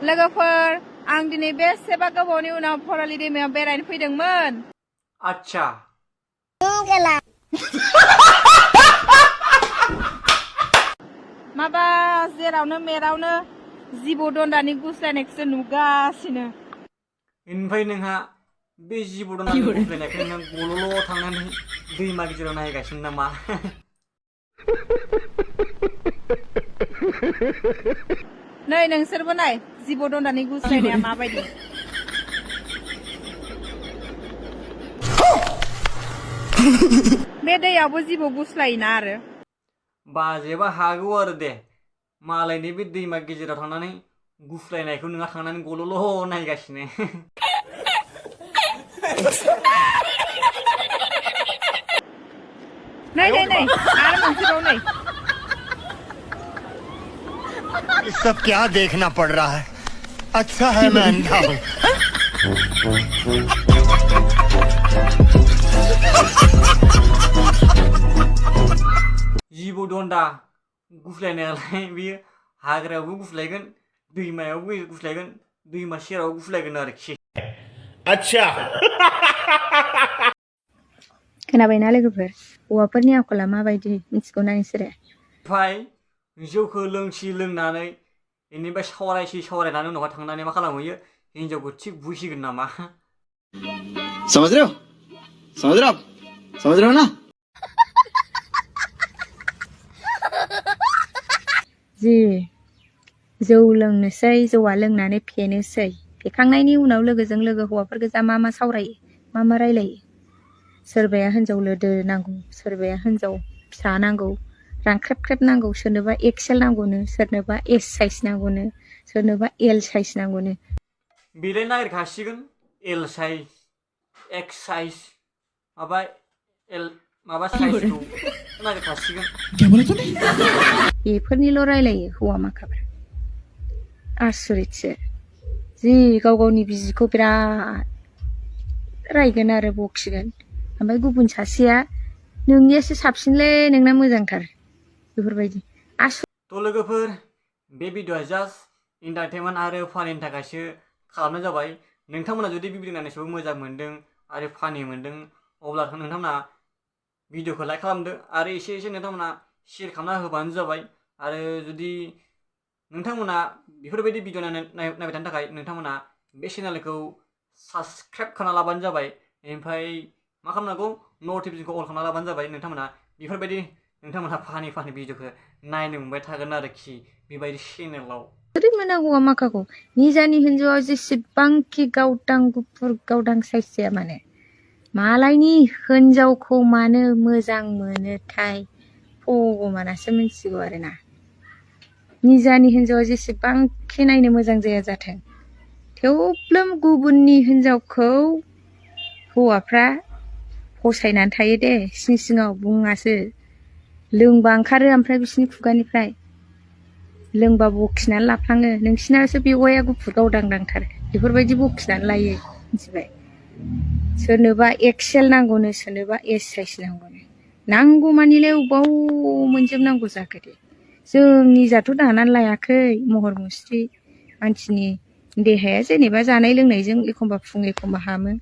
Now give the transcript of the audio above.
लोगोफोर आं दिनै बेसेबा गोबावनि उनाव फरालि दैमायाव बेरायनो फैदोंमोन। अच्छा माबा जेरावनो मेरावनो जिबौ दन्दानि गुस्लायनायखौसो नुगासिनो। ओमफ्राय नोंहा बे जिबौ दन्दानि गुस्लायनायखौ नों गल'ल' थांनानै दैमा गेजेराव नायगासिनो नामा? नै नोंसोरबो नाय जिबौ दन्दानि गुस्लायनाया माबायदि। बे दैयावबो जिबौ गुस्लायोना आरो। बाजेबा हागौ आरो दे मालायनि बे दैमा गेजेराव थांनानै गुस्लायनायखौ नोंहा थांनानै गल'ल' नायगासिनो। नै नै नै आरो मोनसेबाव नै। ये सब क्या देखना पड़ रहा है? अच्छा है मैं अंधा हूँ। जिबौ दन्दा गुस्लायनायालाय बेयो हाग्रायावबो गुस्लायगोन दैमायावबो गुस्लायगोन दैमा सेराव गुस्लायगोन आरोखि। अच्छा खोनाबायना लोगोफोर हौवाफोरनि आखला माबायदि मिथिगौना नोंसोरो? ओमफ्राय जौखौ लोंसि लोंनानै बेनिफ्राय सावरायनानै उनावहाय थांनानै मा खालामहैयो हिनजावखौ थिग बुसिगोन नामा? समझ रहे हो? समझ रहे हो आप? समझ रहे हो ना? जि जौ लोंनोसै जौआ लोंनानै फेनोसै फेखांनायनि उनाव लोगोजों लोगो हौवाफोर गोजा मा सावरायो मा रायलायो। सोरबाया हिनजाव लोदो नांगौ सोरबाया हिनजाव फिसा नांगौ रांख्रेब ख्रेब नांगौ सोरनोबा एक्सेल नांगौनो सोरनोबा एस साइज नांगौनो सोरनोबा एल साइज नांगौनो। बेलाय नागिरखासिगोन एल साइज एक्स साइज माबा साइजखौ नागिरखासिगोन। बेफोरनिल' रायलायो हौवा माखाफ्रा आसरितसो जि गाव गावनि बिजिखौ बिराद रायगोन आरो बखिगोन ओमफ्राय गुबुन सासेया नोंनियासो साबसिनलै नोंना मोजांथार बेफोरबायदि थ' लोगोफोर बे भिडिअ'आ जास्ट इन्टारटेनमेन्ट आरो फानिनि थाखायसो खालामनाय जाबाय। नोंथांमोना जुदि बे भिडिअ नायनानै मोजां मोनदों आरो फानि मोनदों अब्ला नोंथांमोना भिडिअ'खौ लाइक खालामदो आरो एसे नोंथांमोना शेयार खालामना होबानो जाबाय। आरो जुदि नोंथांमोना बेफोरबायदि भिडिअ नायबाय थानो थाखाय नोंथांमोना बे चेनेलखौ साबसक्राइब खालामना लाबानो जाबाय। ओमफ्राय मा खालामनांगौ नटिफिकेसनखौ अन खालामना लाबानो जाबाय। नोंथांमोना फानि भिडिअ'खौ नायनो मोनबाय थागोन आरोखि बेबायदि चेनेलाव। ओरै मोनांगौ माखाखौ निजानि हिन्जावआ जेसेबांखि गावदां गुफुर गावदां साइज जाया मानो मालायनि हिन्जावखौ मानो मोजां मोनोथाय भगबानासो मिथिगौ आरोना। निजानि हिन्जावआ जेसेबांखि नायनो मोजां जाया जाथों थेवब्लो गुबुननि हिन्जावखौ हौवाफ्रा फसायनानै थायो दे सिं सिङाव बुङासो लोंबा ओंखारो ओमफ्राय बिसिनि खुगानिफ्राय लोंबा बखिनानै लाफ्लाङो नोंसिनासो बेवाइया गुफुर गावदांदांथार बेफोरबायदि बखिनानै लायो मिथिबाय। सोरनोबा एक्सेल नांगौनो सोरनोबा एस साइज नांगौनो नांगौ मानिलाय अबाव मोनजोबनांगौ जाखो दे। जोंनि जाथ' दानानै लायाखै महर मुस्रि मानसिनि देहाया जेनेबा जानाय लोंनायजों एखमबा फुं एखमबा हामो।